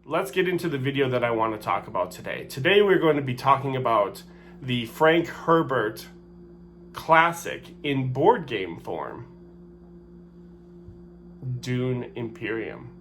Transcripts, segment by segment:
let's get into the video that I want to talk about today. Today we're going to be talking about the Frank Herbert classic in board game form, Dune Imperium.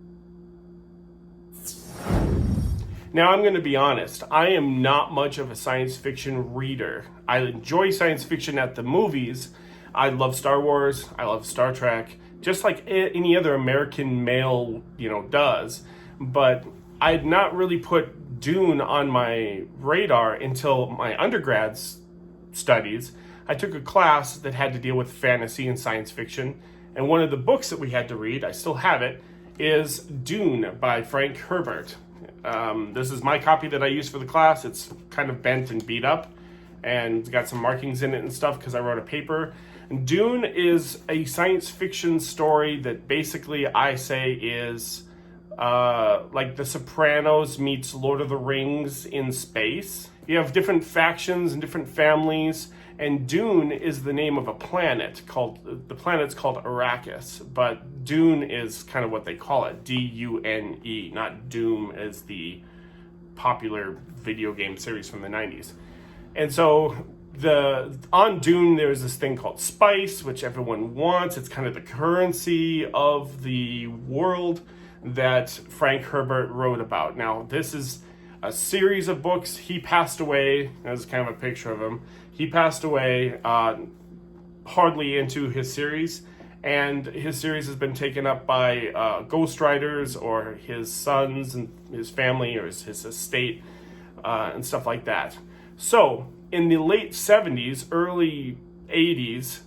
Now, I'm going to be honest, I am not much of a science fiction reader. I enjoy science fiction at the movies. I love Star Wars, I love Star Trek, just like any other American male, does. But I had not really put Dune on my radar until my undergrad's studies. I took a class that had to deal with fantasy and science fiction, and one of the books that we had to read, I still have it, is Dune by Frank Herbert. This is my copy that I used for the class. It's kind of bent and beat up and got some markings in it and stuff because I wrote a paper. And Dune is a science fiction story that basically I say is like The Sopranos meets Lord of the Rings in space. You have different factions and different families, and Dune is the name of a planet the planet's called Arrakis, but Dune is kind of what they call it, D-U-N-E, not Doom as the popular video game series from the 90s. And so on Dune, there's this thing called spice, which everyone wants. It's kind of the currency of the world that Frank Herbert wrote about. Now, this is a series of books. He passed away. There's kind of a picture of him. He passed away hardly into his series, and his series has been taken up by ghostwriters or his sons and his family or his estate and stuff like that. So, in the late 70s, early 80s,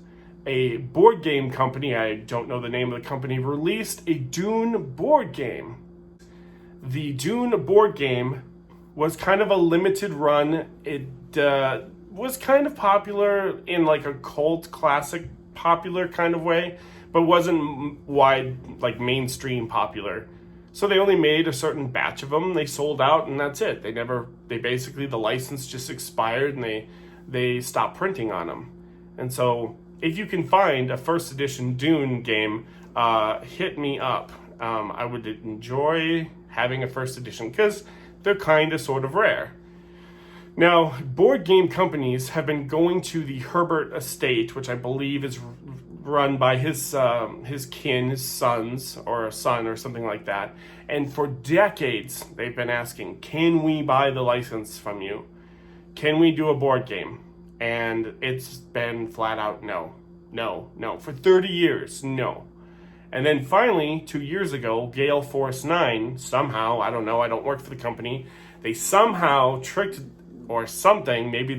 a board game company, I don't know the name of the company, released a Dune board game. The Dune board game was kind of a limited run. It was kind of popular in like a cult classic popular kind of way, but wasn't wide, like mainstream popular. So they only made a certain batch of them. They sold out, and that's it. They basically, the license just expired, and they stopped printing on them. And so if you can find a first edition Dune game, hit me up. I would enjoy having a first edition because they're kind of sort of rare. Now, board game companies have been going to the Herbert estate, which I believe is run by his sons, or a son or something like that. And for decades, they've been asking, can we buy the license from you? Can we do a board game? And it's been flat out no. For 30 years, no. And then finally, 2 years ago, Gale Force 9, somehow, I don't know, I don't work for the company, they somehow tricked or something, maybe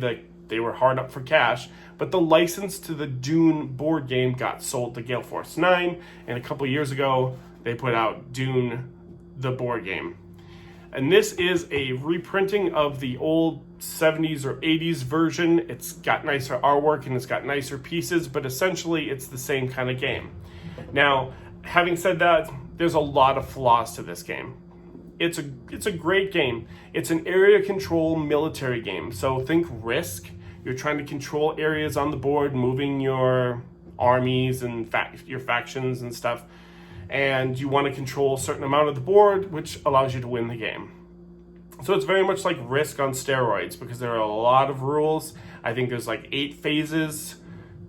they were hard up for cash, but the license to the Dune board game got sold to Gale Force 9, and a couple years ago, they put out Dune, the board game. And this is a reprinting of the old 70s or 80s version. It's got nicer artwork and it's got nicer pieces, but essentially it's the same kind of game. Now, having said that, there's a lot of flaws to this game. It's a great game. It's an area control military game. So think Risk. You're trying to control areas on the board, moving your armies and your factions and stuff. And you want to control a certain amount of the board, which allows you to win the game. So it's very much like Risk on steroids because there are a lot of rules. I think there's like 8 phases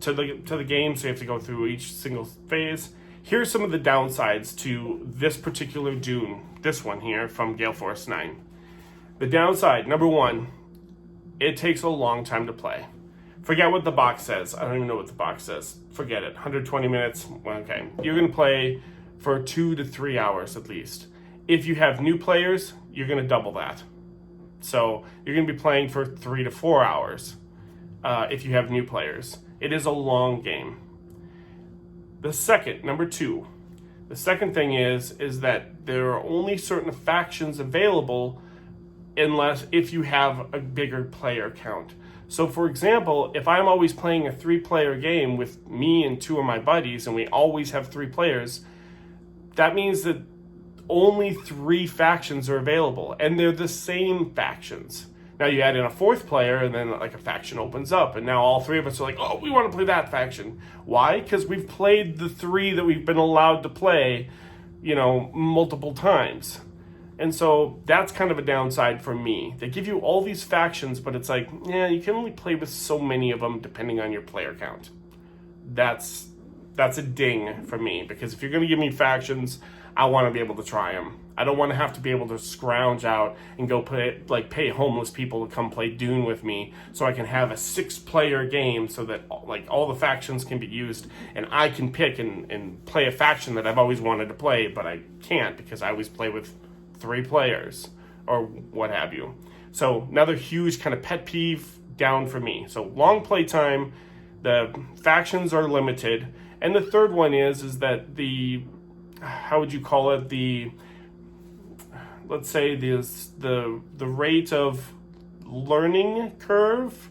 to the game, so you have to go through each single phase. Here's some of the downsides to this particular Dune, this one here from Gale Force 9. The downside, number 1, it takes a long time to play. Forget what the box says. I don't even know what the box says. Forget it. 120 minutes. Okay. You're going to play for 2 to 3 hours at least. If you have new players, you're going to double that. So you're going to be playing for 3 to 4 hours if you have new players. It is a long game. Number 2, the second thing is that there are only certain factions available if you have a bigger player count. So for example, if I'm always playing a 3-player game with me and 2 of my buddies, and we always have 3 players, that means that only 3 factions are available, and they're the same factions. Now you add in a 4th player, and then like a faction opens up, and now all 3 of us are like, oh, we want to play that faction. Why? Because we've played the 3 that we've been allowed to play, multiple times. And so that's kind of a downside for me. They give you all these factions, but it's like, yeah, you can only play with so many of them depending on your player count. That's a ding for me, because if you're going to give me factions, I want to be able to try them. I don't want to have to be able to scrounge out and go pay homeless people to come play Dune with me so I can have a 6-player game so that like all the factions can be used and I can pick and play a faction that I've always wanted to play, but I can't because I always play with 3 players or what have you. So another huge kind of pet peeve down for me. So long play time, the factions are limited, and the third one is that the, how would you call it, let's say the rate of learning curve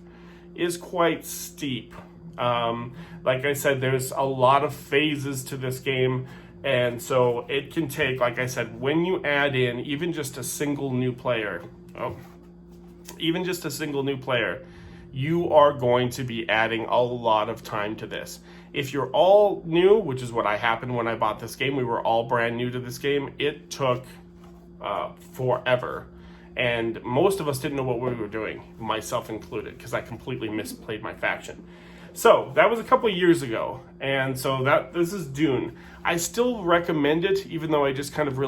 is quite steep. Like I said, there's a lot of phases to this game, and so it can take, like I said, when you add in even just a single new player, you are going to be adding a lot of time to this. If you're all new, which is what happened when I bought this game, we were all brand new to this game, it took forever. And most of us didn't know what we were doing, myself included, because I completely misplayed my faction. So that was a couple of years ago, and so this is Dune. I still recommend it, even though I just kind of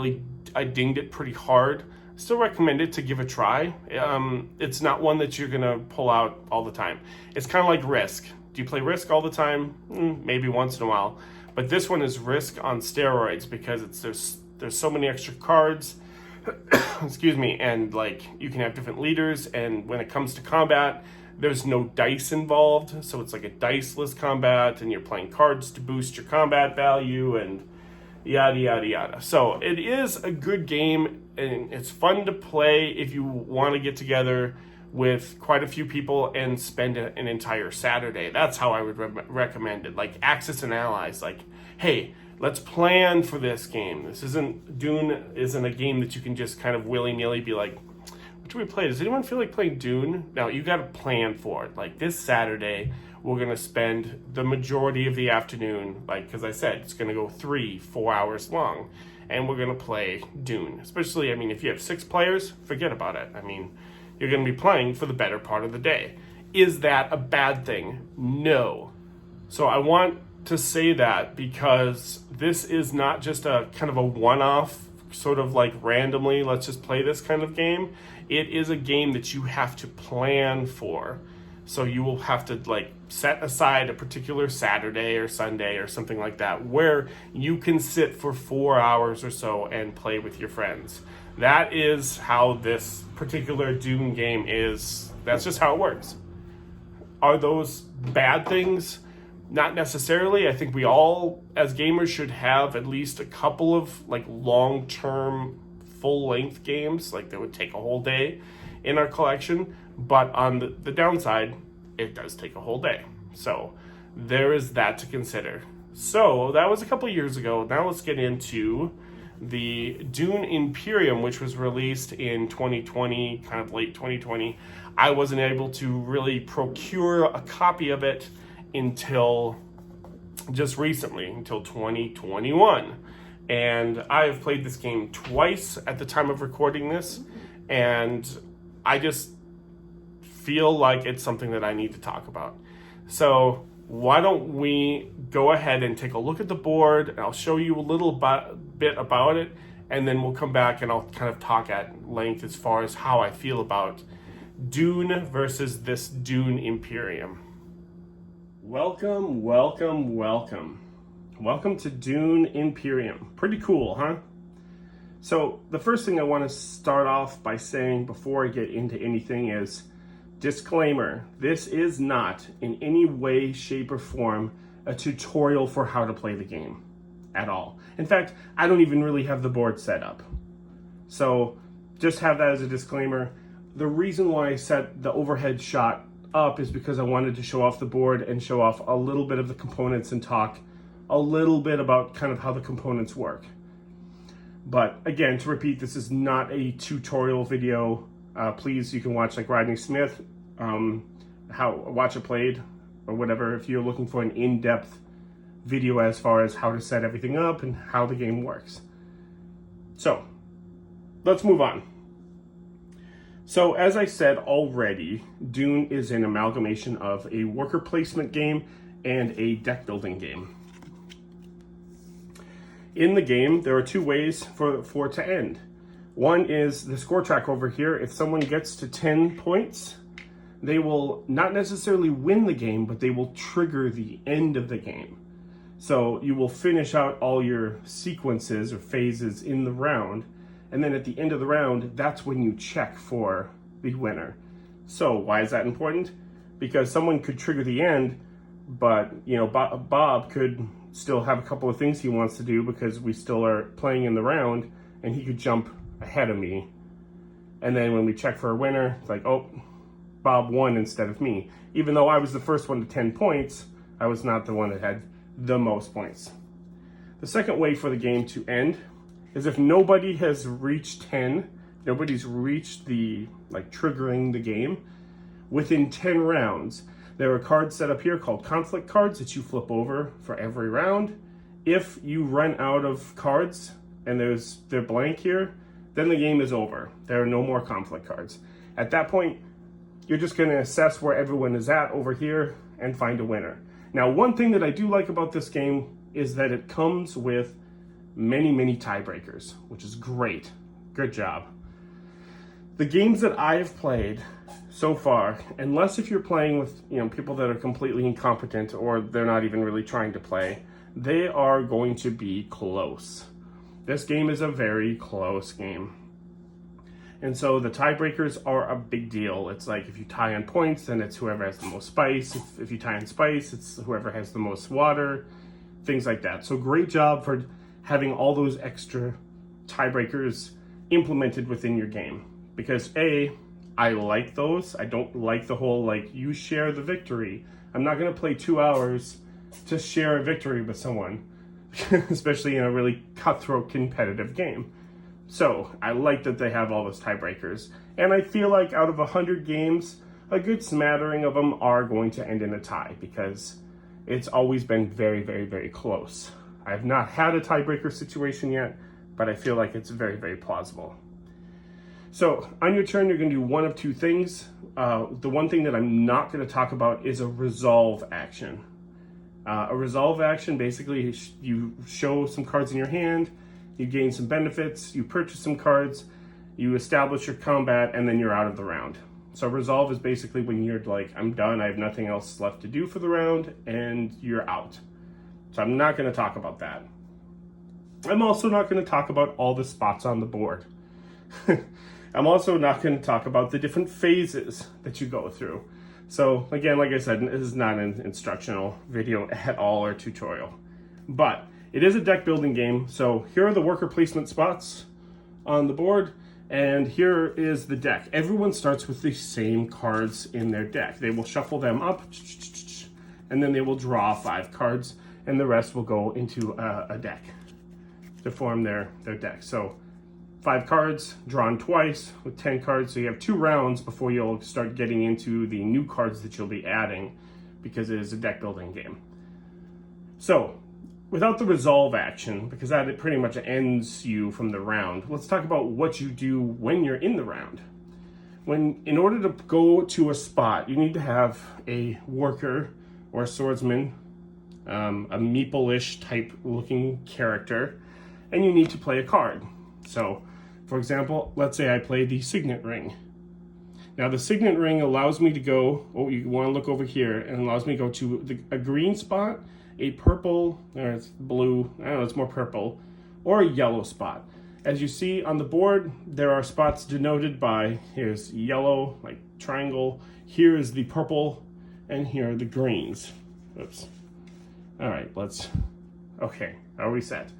I dinged it pretty hard. Still recommend it to give a try. It's not one that you're gonna pull out all the time. It's kind of like Risk. Do you play Risk all the time? Maybe once in a while. But this one is Risk on steroids, because there's so many extra cards. Excuse me, and like you can have different leaders, and when it comes to combat, there's no dice involved, so it's like a diceless combat, and you're playing cards to boost your combat value, and yada yada yada. So it is a good game, and it's fun to play if you want to get together with quite a few people and spend an entire Saturday. That's how I would recommend it. Like Axis and Allies, like, hey, let's plan for this game. Dune isn't a game that you can just kind of willy-nilly be like, what do we play? Does anyone feel like playing Dune? No, you got to plan for it. Like this Saturday, we're going to spend the majority of the afternoon, like, because I said, it's going to go 3-4 hours long, and we're going to play Dune. Especially, I mean, if you have 6 players, forget about it. I mean, you're going to be playing for the better part of the day. Is that a bad thing? No. So I want to say that because this is not just a kind of a one-off, sort of like randomly, let's just play this kind of game. It is a game that you have to plan for. So you will have to like set aside a particular Saturday or Sunday or something like that where you can sit for 4 hours or so and play with your friends. That is how this particular Dune game is. That's just how it works. Are those bad things? Not necessarily. I think we all, as gamers, should have at least a couple of like long-term, full-length games, like that would take a whole day in our collection. But on the downside, it does take a whole day. So there is that to consider. So that was a couple of years ago. Now let's get into the Dune Imperium, which was released in 2020, kind of late 2020. I wasn't able to really procure a copy of it until just recently, until 2021. And I have played this game twice at the time of recording this, and I just feel like it's something that I need to talk about. So why don't we go ahead and take a look at the board, and I'll show you a little bit about it, and then we'll come back and I'll kind of talk at length as far as how I feel about Dune versus this Dune Imperium. Welcome, welcome, welcome. Welcome to Dune Imperium. Pretty cool, huh? So the first thing I want to start off by saying before I get into anything is, disclaimer, this is not in any way, shape, or form a tutorial for how to play the game at all. In fact, I don't even really have the board set up. So just have that as a disclaimer. The reason why I set the overhead shot up is because I wanted to show off the board and show off a little bit of the components and talk a little bit about kind of how the components work. But again, to repeat, this is not a tutorial video. Please, you can watch like Rodney Smith, Watch It Played, or whatever, if you're looking for an in-depth video as far as how to set everything up and how the game works. So, let's move on. So as I said already, Dune is an amalgamation of a worker placement game and a deck building game. In the game, there are two ways for it to end. One is the score track over here. If someone gets to 10 points, they will not necessarily win the game, but they will trigger the end of the game. So you will finish out all your sequences or phases in the round, and then at the end of the round, that's when you check for the winner. So why is that important? Because someone could trigger the end, but Bob could still have a couple of things he wants to do because we still are playing in the round, and he could jump ahead of me. And then when we check for a winner, it's like, oh, Bob won instead of me. Even though I was the first one to 10 points, I was not the one that had the most points. The second way for the game to end is if nobody has reached 10, nobody's reached the triggering the game, within 10 rounds, there are cards set up here called conflict cards that you flip over for every round. If you run out of cards and they're blank here, then the game is over. There are no more conflict cards. At that point, you're just going to assess where everyone is at over here and find a winner. Now, one thing that I do like about this game is that it comes with many tiebreakers, which is great. Good job. The games that I've played so far, unless if you're playing with people that are completely incompetent or they're not even really trying to play, they are going to be close. This game is a very close game. And so the tiebreakers are a big deal. It's like if you tie on points, then it's whoever has the most spice. If you tie on spice, it's whoever has the most water, things like that. So great job for having all those extra tiebreakers implemented within your game. Because I like those. I don't like the whole you share the victory. I'm not going to play 2 hours to share a victory with someone, especially in a really cutthroat competitive game. So I like that they have all those tiebreakers. And I feel like out of 100 games, a good smattering of them are going to end in a tie because it's always been very close. I have not had a tiebreaker situation yet, but I feel like it's very plausible. So on your turn, you're going to do one of two things. The one thing that I'm not going to talk about is a resolve action. A resolve action, basically, you show some cards in your hand, you gain some benefits, you purchase some cards, you establish your combat, and then you're out of the round. So resolve is basically when you're like, I'm done, I have nothing else left to do for the round, and you're out. So I'm not going to talk about that. I'm also not going to talk about all the spots on the board. I'm also not going to talk about the different phases that you go through. So again, like I said, this is not an instructional video at all or tutorial. But it is a deck building game. So here are the worker placement spots on the board. And here is the deck. Everyone starts with the same cards in their deck. They will shuffle them up, and then they will draw 5 cards, and the rest will go into a deck to form their deck. So 5 cards drawn twice with 10 cards. So you have 2 rounds before you'll start getting into the new cards that you'll be adding because it is a deck building game. So without the resolve action, because that pretty much ends you from the round, let's talk about what you do when you're in the round. In order to go to a spot, you need to have a worker or a swordsman, a meeple-ish type looking character, and you need to play a card. So, for example, let's say I play the Signet Ring. Now the Signet Ring allows me to go, you want to look over here, and allows me to go to a green spot, a purple, or it's blue, I don't know, it's more purple, or a yellow spot. As you see on the board, there are spots denoted by, here's yellow, like triangle, here is the purple, and here are the greens. Oops. All right, okay, are we set?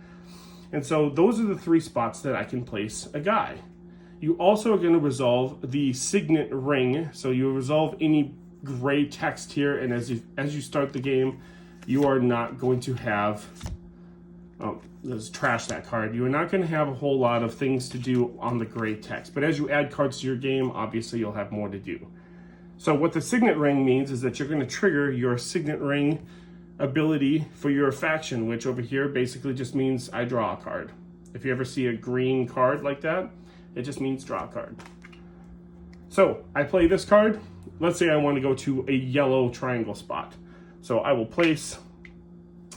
And so those are the 3 spots that I can place a guy. You also are going to resolve the Signet Ring, so you resolve any gray text here, and as you start the game, you are not going to have, let's trash that card. You are not going to have a whole lot of things to do on the gray text. But as you add cards to your game, obviously you'll have more to do. So what the Signet Ring means is that you're going to trigger your Signet Ring ability for your faction, which over here basically just means I draw a card. If you ever see a green card like that, It just means draw a card. So I play this card. Let's say I want to go to a yellow triangle spot. So I will place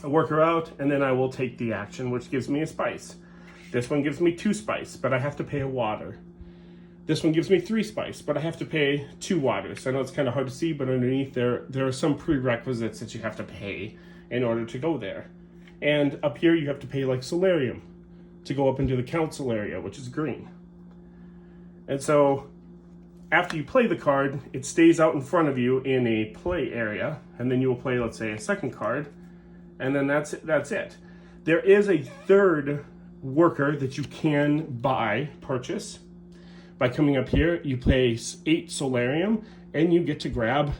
a worker out, and then I will take the action, which gives me a spice. This one gives me 2 spice, but I have to pay a water. This one gives me 3 spice, but I have to pay 2 waters. I know it's kind of hard to see, but underneath there are some prerequisites that you have to pay in order to go there. And up here you have to pay like solarium to go up into the council area, which is green. And so after you play the card, it stays out in front of you in a play area, and then you will play, let's say, a second card, and then that's it. There is a third worker that you can purchase. By coming up here, you place 8 solarium, and you get to grab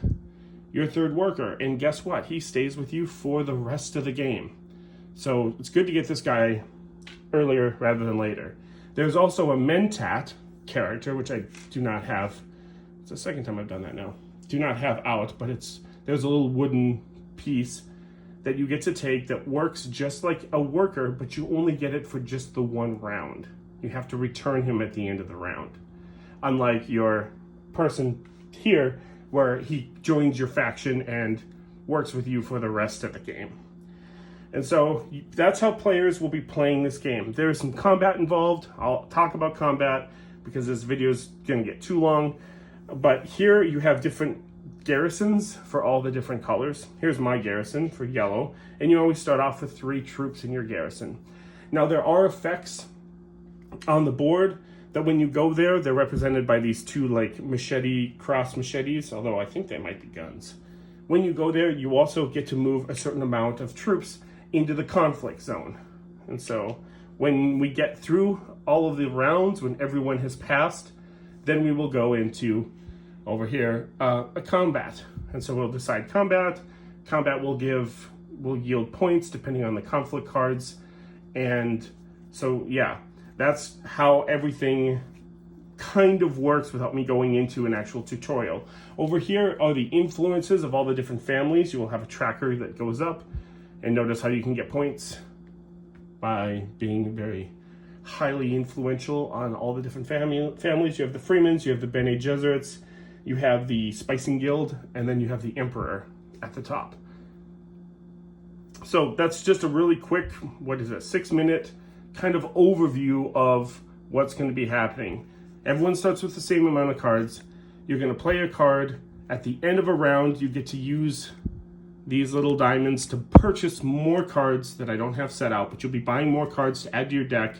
your third worker. And guess what? He stays with you for the rest of the game. So it's good to get this guy earlier rather than later. There's also a Mentat character, which I do not have. It's the second time I've done that now. Do not have out, but there's a little wooden piece that you get to take that works just like a worker, but you only get it for just the 1 round. You have to return him at the end of the round. Unlike your person here, where he joins your faction and works with you for the rest of the game. And so that's how players will be playing this game. There's some combat involved. I'll talk about combat because this video is going to get too long. But here you have different garrisons for all the different colors. Here's my garrison for yellow. And you always start off with 3 troops in your garrison. Now there are effects on the board that when you go there, they're represented by these 2 like cross machetes, although I think they might be guns. When you go there, you also get to move a certain amount of troops into the conflict zone. And so when we get through all of the rounds, when everyone has passed, then we will go into over here a combat. And so we'll decide combat. Combat will yield points depending on the conflict cards. And so yeah, that's how everything kind of works without me going into an actual tutorial. Over here are the influences of all the different families. You will have a tracker that goes up, and notice how you can get points by being very highly influential on all the different families. You have the Freemans, you have the Bene Gesserits, you have the Spicing Guild, and then you have the Emperor at the top. So that's just a really quick, 6-minute kind of overview of what's going to be happening. Everyone starts with the same amount of cards. You're going to play a card. At the end of a round, you get to use these little diamonds to purchase more cards that I don't have set out, but you'll be buying more cards to add to your deck,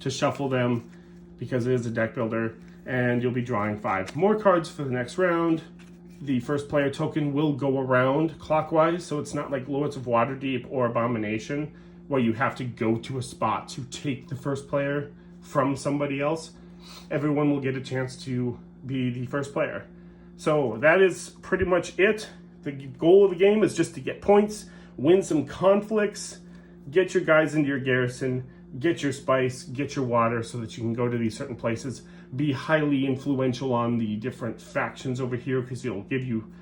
to shuffle them, because it is a deck builder, and you'll be drawing 5 more cards for the next round. The first player token will go around clockwise, so it's not like Lords of Waterdeep or Abomination, where you have to go to a spot to take the first player from somebody else. Everyone will get a chance to be the first player. So that is pretty much it. The goal of the game is just to get points, win some conflicts, get your guys into your garrison, get your spice, get your water so that you can go to these certain places, be highly influential on the different factions over here because it'll give you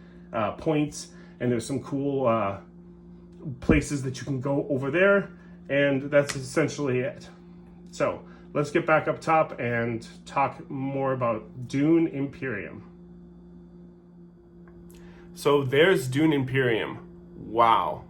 points, and there's some cool places that you can go over there, and that's essentially it. So let's get back up top and talk more about Dune Imperium. So there's Dune Imperium. Wow.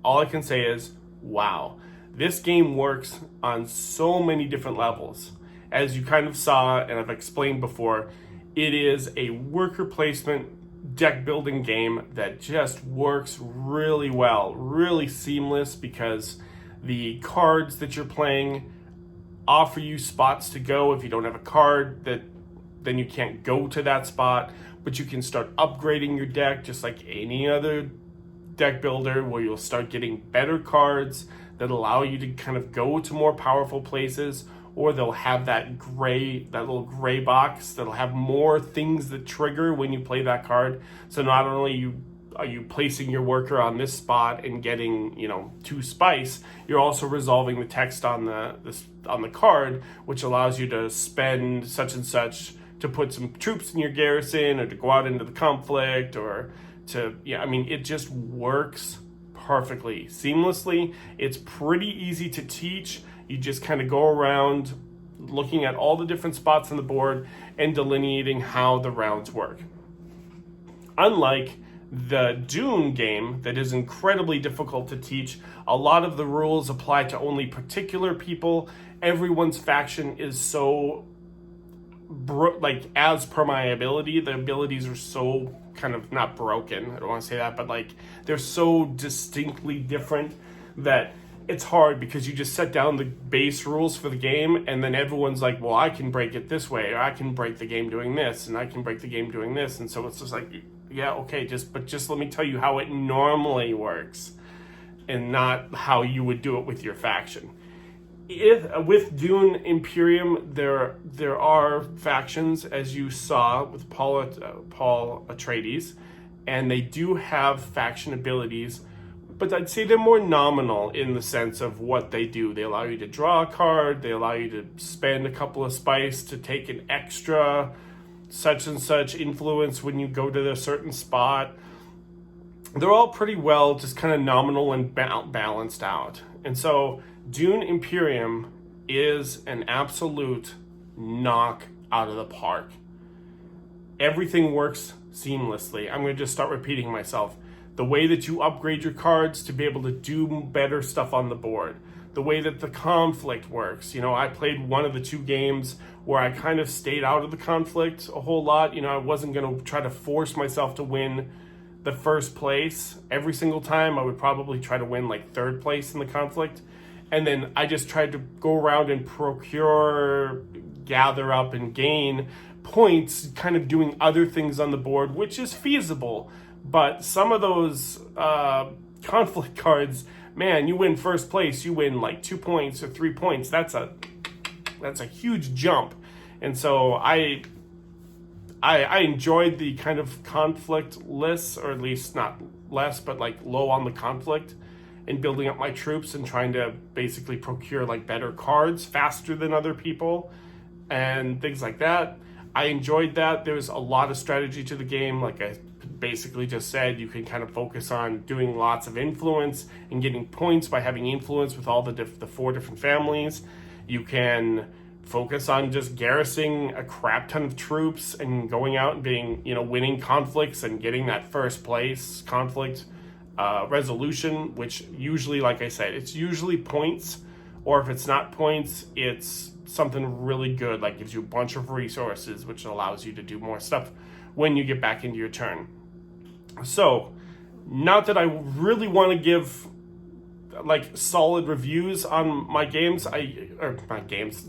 All I can say is, wow. This game works on so many different levels. As you kind of saw, and I've explained before, it is a worker placement deck building game that just works really well, really seamless, because the cards that you're playing offer you spots to go. If you don't have a card, then you can't go to that spot, but you can start upgrading your deck just like any other deck builder, where you'll start getting better cards that allow you to kind of go to more powerful places, or they'll have that little gray box that'll have more things that trigger when you play that card. So not only are you placing your worker on this spot and getting 2 spice, you're also resolving the text on the card, which allows you to spend such and such to put some troops in your garrison, or to go out into the conflict, or it just works perfectly, seamlessly. It's pretty easy to teach. You just kind of go around looking at all the different spots on the board and delineating how the rounds work. Unlike the Dune game, that is incredibly difficult to teach, a lot of the rules apply to only particular people. Everyone's faction is so, like, as per my ability, the abilities are so kind of not broken, I don't want to say that, but like they're so distinctly different that it's hard, because you just set down the base rules for the game and then everyone's like, well, I can break it this way, or I can break the game doing this, and I can break the game doing this. And so it's just like, yeah, okay, just let me tell you how it normally works and not how you would do it with your faction. With Dune Imperium, there are factions, as you saw with Paul Atreides, and they do have faction abilities, but I'd say they're more nominal in the sense of what they do. They allow you to draw a card, they allow you to spend a couple of spice to take an extra such and such influence when you go to a certain spot. They're all pretty well just kind of nominal and balanced out. And so Dune Imperium is an absolute knock out of the park. Everything works seamlessly. I'm going to just start repeating myself. The way that you upgrade your cards to be able to do better stuff on the board. The way that the conflict works. I played one of the 2 games where I kind of stayed out of the conflict a whole lot. I wasn't going to try to force myself to win the first place every single time. I would probably try to win like 3rd place in the conflict. And then I just tried to go around and procure, gather up, and gain points, kind of doing other things on the board, which is feasible. But some of those conflict cards, man, you win first place, you win like 2 points or 3 points. That's a huge jump. And so I enjoyed the kind of conflict lists, or at least not less, but like low on the conflict, and building up my troops and trying to basically procure like better cards faster than other people and things like that. I enjoyed that. There was a lot of strategy to the game. Like I basically just said, you can kind of focus on doing lots of influence and getting points by having influence with all the 4 different families. You can focus on just garrisoning a crap ton of troops and going out and being, winning conflicts and getting that first place conflict resolution, which usually, like I said, it's usually points, or if it's not points, it's something really good, like gives you a bunch of resources, which allows you to do more stuff when you get back into your turn. So, not that I really want to give like solid reviews on my games,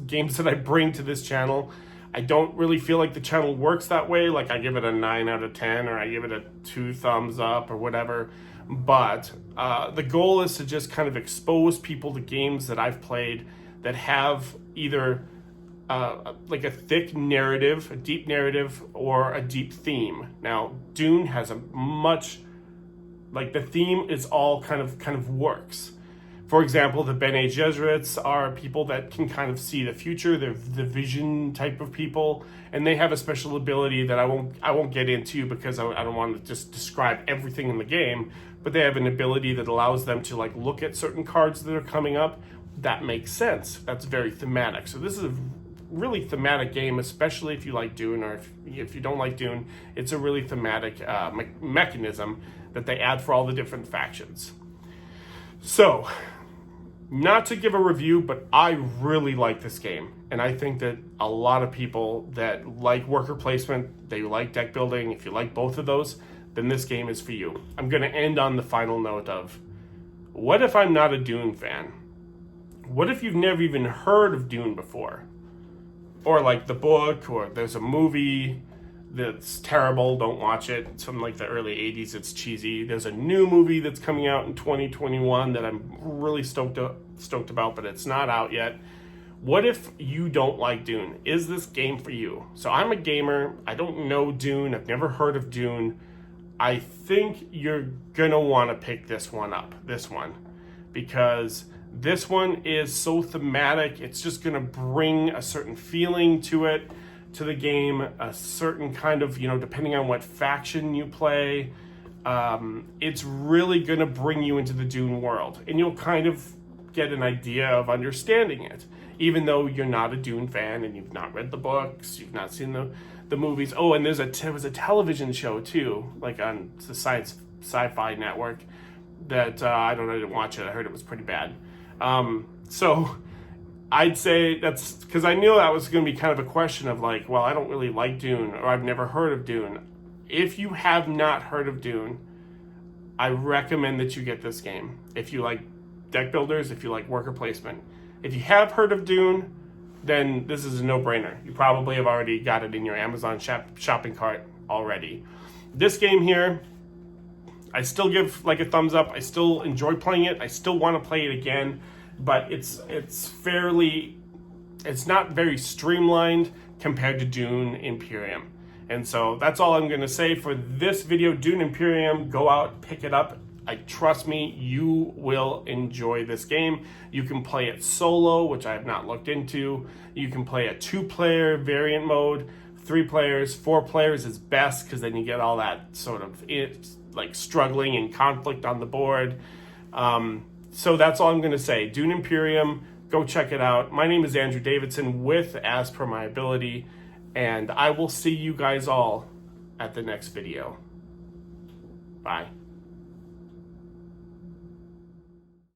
games that I bring to this channel. I don't really feel like the channel works that way. Like I give it a 9 out of 10, or I give it a 2 thumbs up, or whatever. But the goal is to just kind of expose people to games that I've played that have either like a thick narrative, a deep narrative, or a deep theme. Now, Dune has a much, like the theme is all kind of works. For example, the Bene Gesserits are people that can kind of see the future. They're the vision type of people, and they have a special ability that I won't get into because I don't want to just describe everything in the game. But they have an ability that allows them to like look at certain cards that are coming up. That makes sense. That's very thematic. So this is a really thematic game, especially if you like Dune, or if you don't like Dune. It's a really thematic mechanism that they add for all the different factions. So, not to give a review, but I really like this game. And I think that a lot of people that like worker placement, they like deck building, if you like both of those, then this game is for you. I'm going to end on the final note of, what if I'm not a Dune fan? What if you've never even heard of Dune before? Or like the book, or there's a movie that's terrible, don't watch it. It's from like the early 80s, it's cheesy. There's a new movie that's coming out in 2021 that I'm really stoked about, but it's not out yet. What if you don't like Dune? Is this game for you? So I'm a gamer, I don't know Dune, I've never heard of Dune. I think you're gonna want to pick this one, because this one is so thematic. It's just gonna bring a certain feeling to it, to the game, a certain kind of, depending on what faction you play, it's really gonna bring you into the Dune world, and you'll kind of get an idea of understanding it. even though you're not a Dune fan and you've not read the books, you've not seen the movies. Oh, and there was a television show too, like on the sci-fi network that I didn't watch it. I heard it was pretty bad. So I'd say that's because I knew that was going to be kind of a question of like, well, I don't really like Dune, or I've never heard of Dune. If you have not heard of Dune, I recommend that you get this game. If you like deck builders, if you like worker placement. If you have heard of Dune, then this is a no-brainer. You probably have already got it in your Amazon shopping cart already. This game here, I still give like a thumbs up. I still enjoy playing it. I still want to play it again, but it's not very streamlined compared to Dune Imperium. And so that's all I'm going to say for this video. Dune Imperium, go out, pick it up. Trust me, you will enjoy this game. You can play it solo, which I have not looked into. You can play a 2-player variant mode, 3 players, 4 players is best because then you get all that sort of like struggling and conflict on the board. So that's all I'm going to say. Dune Imperium, go check it out. My name is Andrew Davidson with As Per My Ability, and I will see you guys all at the next video. Bye.